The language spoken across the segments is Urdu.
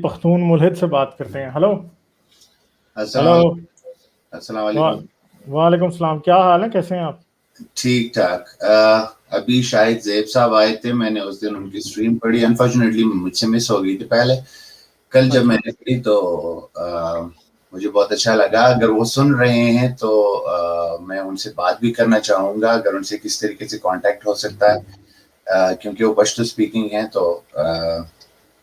پختون ملحد سے بات کرتے ہیں. ہلو السلام علیکم. وعلیکم السلام. کیا حال ہے, کیسے ہیں آپ؟ ٹھیک ٹھاک. ابھی شاید زیب صاحب آئے تھے, میں نے اس دن ان کی اسٹریم پڑھی. انفارچونیٹلی مجھ سے مس ہو گئی تھی پہلے. کل جب میں نے پڑھی تو مجھے بہت اچھا لگا. اگر وہ سن رہے ہیں تو میں ان سے بات بھی کرنا چاہوں گا, اگر ان سے کس طریقے سے کانٹیکٹ ہو سکتا ہے, کیونکہ وہ پشتو اسپیکنگ ہیں. تو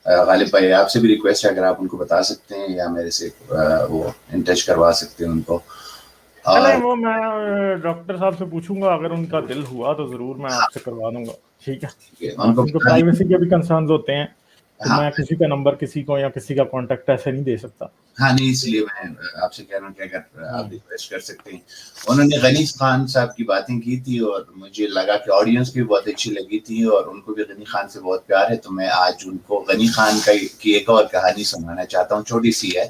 غالب بھائی آپ سے بھی ریکویسٹ ہے اگر آپ ان کو بتا سکتے ہیں یا میرے سے وہ ان ٹچ کروا سکتے ہیں ان کو. نہیں, وہ میں ڈاکٹر صاحب سے پوچھوں گا, اگر ان کا دل ہوا تو ضرور میں آپ سے کروا دوں گا. ٹھیک ہے, ان کو کیونکہ پرائیویسی کے بھی کنسرنز ہوتے ہیں, تو ہاں میں کسی کا نمبر کسی کو یا کسی کا کانٹیکٹ ایسے نہیں دے سکتا. ہاں نہیں, اس لیے میں آپ سے کہہ رہا ہوں کہ اگر آپ ریکویسٹ کر سکتے ہیں. انہوں نے غنی خان صاحب کی باتیں کی تھی اور مجھے لگا کہ آڈینس بھی بہت اچھی لگی تھی اور ان کو بھی غنی خان سے بہت پیار ہے. تو میں آج ان کو غنی خان کی ایک اور کہانی سنانا چاہتا ہوں, چھوٹی سی ہے.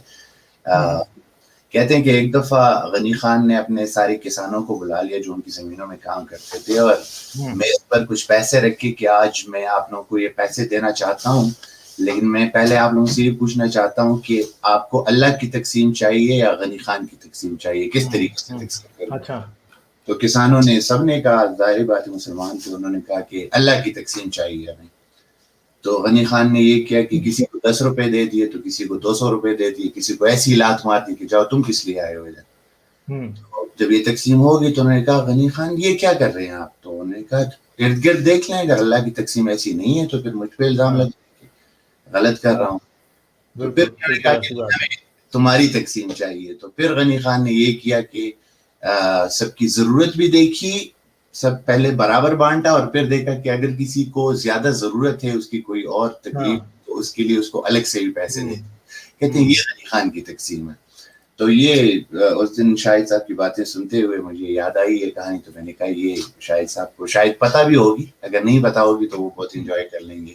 کہتے ہیں کہ ایک دفعہ غنی خان نے اپنے سارے کسانوں کو بلا لیا جو ان کی زمینوں میں کام کرتے تھے, اور میز پر کچھ پیسے رکھے کہ آج میں آپ لوگوں کو یہ پیسے دینا چاہتا ہوں, لیکن میں پہلے آپ لوگوں سے یہ پوچھنا چاہتا ہوں کہ آپ کو اللہ کی تقسیم چاہیے یا غنی خان کی تقسیم چاہیے, کس طریقے سے تقسیم کریں. اچھا, تو کسانوں نے سب نے کہا, ظاہر بات ہے مسلمان تھے, انہوں نے کہا کہ اللہ کی تقسیم چاہیے ہمیں. تو غنی خان نے یہ کیا کہ کسی کو 10 روپے دے دیے, تو کسی کو 200 روپے دے دیے, کسی کو ایسی لات مار دی کہ جاؤ تم کس لیے آئے ہو ادھر. جب یہ تقسیم ہوگی تو انہوں نے کہا غنی خان یہ کیا کر رہے ہیں آپ؟ تو انہوں نے کہا ارد گرد دیکھ لیں, اگر اللہ کی تقسیم ایسی نہیں ہے تو پھر مجھ پہ الزام لگ غلط کر رہا ہوں. تو پھر انہوں نے کہا کہ ہمیں تمہاری تقسیم چاہیے. تو پھر غنی خان نے یہ کیا کہ سب کی ضرورت بھی دیکھی, سب پہلے برابر بانٹا, اور پھر دیکھا کہ اگر کسی کو زیادہ ضرورت ہے, اس کی کوئی اور تکلیف, تو اس کے لیے اس کو الگ سے بھی پیسے دیتے. کہتے ہیں یہ غنی خان کی تقسیم ہے. تو یہ اس دن شاہد صاحب کی باتیں سنتے ہوئے مجھے یاد آئی یہ کہانی. تو میں نے کہا یہ شاہد صاحب کو شاید پتہ بھی ہوگی, اگر نہیں پتہ ہوگی تو وہ بہت انجوائے کر لیں گے.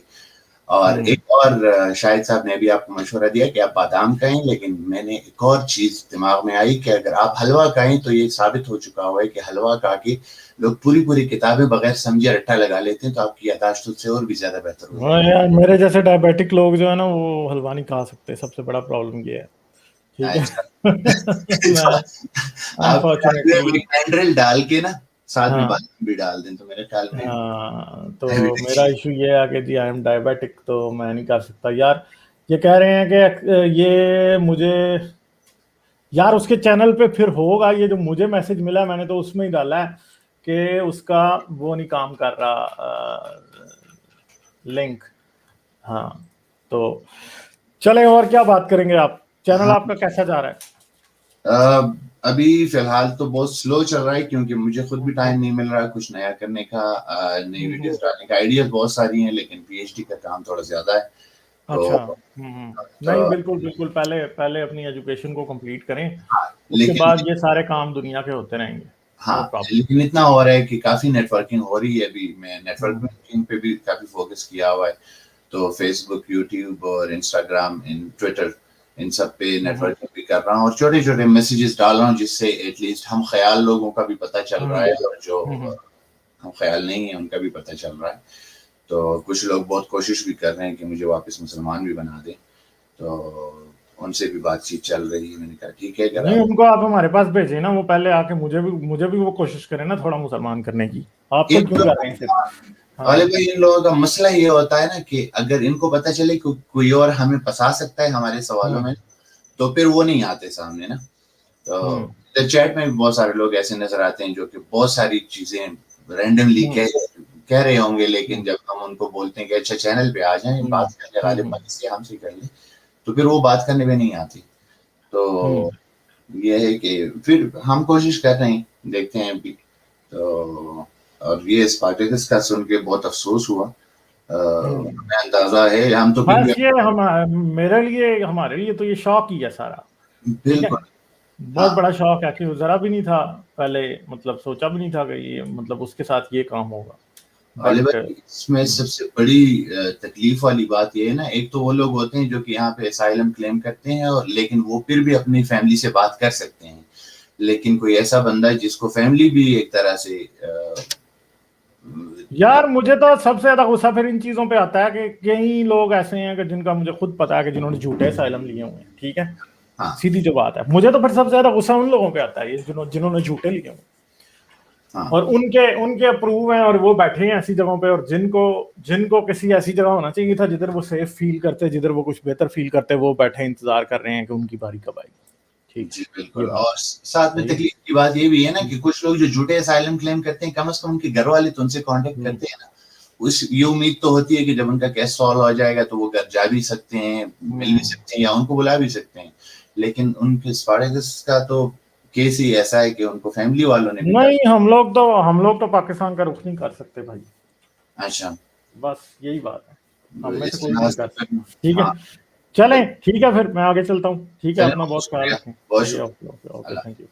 اور ایک اور شاہد صاحب نے بھی آپ کو مشورہ دیا کہ آپ بادام کھائیں, لیکن میں نے ایک اور چیز دماغ میں آئی کہ اگر آپ حلوہ کھائیں تو یہ ثابت ہو چکا ہوا ہے کہ حلوہ کھا کے لوگ پوری کتابیں بغیر سمجھے رٹا لگا لیتے ہیں, تو آپ کی یادداشت اس سے اور بھی زیادہ بہتر ہو جائے گی. میرے جیسے ڈائبیٹک لوگ جو ہے نا وہ حلوہ نہیں کھا سکتے, سب سے بڑا پرابلم یہ ہے. ٹھیک ہے, آپ کینڈرل ڈال کے نا ساتھ میں بادام بھی ڈال دیں تو میرے خیال میں تو میرا ایشو یہ ہے کہ جی آئی ایم ڈائبیٹک, تو میں نہیں کر سکتا. یار یہ کہہ رہے ہیں کہ یہ مجھے یار اس کے چینل پہ پھر ہوگا, یہ جو مجھے میسج ملا میں نے تو اس میں ہی ڈالا ہے کہ اس کا وہ نہیں کام کر رہا لنک. ہاں تو چلیں, اور کیا بات کریں گے آپ؟ چینل آپ کا کیسا جا رہا ہے؟ ابھی فی الحال تو بہت سلو چل رہا ہے, کیونکہ مجھے خود بھی ٹائم نہیں مل رہا کچھ نیا کرنے کا, نئی ویڈیوز ڈالنے کا. آئیڈیاز بہت ساری ہیں لیکن پی ایچ ڈی کا کام تھوڑا زیادہ ہے. اچھا, نہیں بالکل پہلے اپنی ایجوکیشن کو کمپلیٹ کریں, اس کے بعد یہ سارے کام دنیا کے ہوتے رہیں گے. ہاں, لیکن اتنا ہو رہا ہے کہ کافی نیٹ ورکنگ ہو رہی ہے. ابھی میں نیٹ ورکنگ پہ بھی کافی فوکس کیا ہوا ہے, تو فیس بک, یوٹیوب اور انسٹاگرام, ٹویٹر, ان سب پہ نیٹ ورکنگ بھی کر رہا ہوں, اور چھوٹے چھوٹے میسیجز ڈال رہا ہوں جس سے ایٹ لیسٹ ہم خیال لوگوں کا بھی پتہ چل رہا ہے, اور جو ہم خیال نہیں ہیں ان کا بھی پتہ چل رہا ہے. تو کچھ لوگ بہت کوشش بھی کر رہے ہیں کہ مجھے واپس مسلمان بھی بنا دیں, تو ان سے بھی بات چیت چل رہی ہے. میں نے کہا ٹھیک ہے, نہیں ان کو آپ ہمارے پاس بھیجیں نا, وہ پہلے آ کے مجھے بھی وہ کوشش کریں نا تھوڑا مسلمان کرنے کی. آپ تو کیوں کر رہے ہیں صرف؟ ان لوگوں کا مسئلہ یہ ہوتا ہے نا کہ اگر ان کو پتہ چلے کہ کوئی اور ہمیں پھنسا سکتا ہے ہمارے سوالوں میں, تو پھر وہ نہیں آتے سامنے نا. تو چیٹ میں بہت سارے لوگ ایسے نظر آتے ہیں جو کہ بہت ساری چیزیں رینڈملی کہہ رہے ہوں گے, لیکن جب ہم ان کو بولتے ہیں کہ اچھا چینل پہ آ جائیں, بات کرنے والے سے ہم سے کر لیں, تو پھر وہ بات کرنے میں نہیں آتی. تو یہ ہے کہ پھر ہم کوشش کر رہے ہیں, دیکھتے ہیں ابھی. تو اور یہ اسپارٹیکس کا سن کے بہت افسوس ہوا. ہمیں اندازہ ہے ہم تو بس یہ میرے لیے ہمارے لیے تو یہ شوق ہی ہے سارا. بالکل بہت بڑا شوق ہے کہ ذرا بھی نہیں تھا پہلے, مطلب سوچا بھی نہیں تھا کہ یہ مطلب اس کے ساتھ یہ کام ہوگا. اس میں سب سے بڑی تکلیف والی بات یہ ہے نا, ایک تو وہ لوگ ہوتے ہیں جو کہ یہاں پہ اسائلم کلیم کرتے ہیں, اور لیکن وہ پھر بھی اپنی فیملی سے بات کر سکتے ہیں. لیکن کوئی ایسا بندہ جس کو فیملی بھی ایک طرح سے یار مجھے تو سب سے زیادہ غصہ پھر ان چیزوں پہ آتا ہے کہ کئی لوگ ایسے ہیں کہ جن کا مجھے خود پتا ہے کہ جنہوں نے جھوٹے اسائلم لیے ہوئے ہیں, ٹھیک ہے, سیدھی جو بات ہے, مجھے تو پھر سب سے زیادہ غصہ ان لوگوں پہ آتا ہے جنہوں نے جھوٹے لیے ہوئے اور ان کے اپروو ہیں اور وہ بیٹھے ہیں ایسی جگہوں پہ, اور جن کو کسی ایسی جگہ ہونا چاہیے تھا جدھر وہ سیف فیل کرتے, جدھر وہ کچھ بہتر فیل کرتے, وہ بیٹھے انتظار کر رہے ہیں کہ ان کی باری کب آئے گی. جی بالکل. اور ساتھ میں تکلیف کی بات یہ بھی ہے نا کہ کچھ لوگ جو جھوٹے اسائلم کلیم کرتے ہیں, کم از کم ان کے گھر والے تو ان سے کانٹیکٹ کرتے ہیں نا, یہ امید تو ہوتی ہے کہ جب ان کا کیس سالو ہو جائے گا تو وہ گھر جا بھی سکتے ہیں, مل بھی سکتے ہیں, یا ان کو بلا بھی سکتے ہیں. لیکن ان کے اسپارٹیکس کا تو کیس ہی ایسا ہے کہ ان کو فیملی والوں نے نہیں, ہم لوگ تو پاکستان کا رخ نہیں کر سکتے بھائی. اچھا, بس یہی بات ہے, ہم میں سے کوئی نہیں کر سکتا. ٹھیک ہے, چلیں ٹھیک ہے, پھر میں آگے چلتا ہوں. ٹھیک ہے, اپنا بہت خیال رکھیں. بہت شکریہ. Okay, thank you.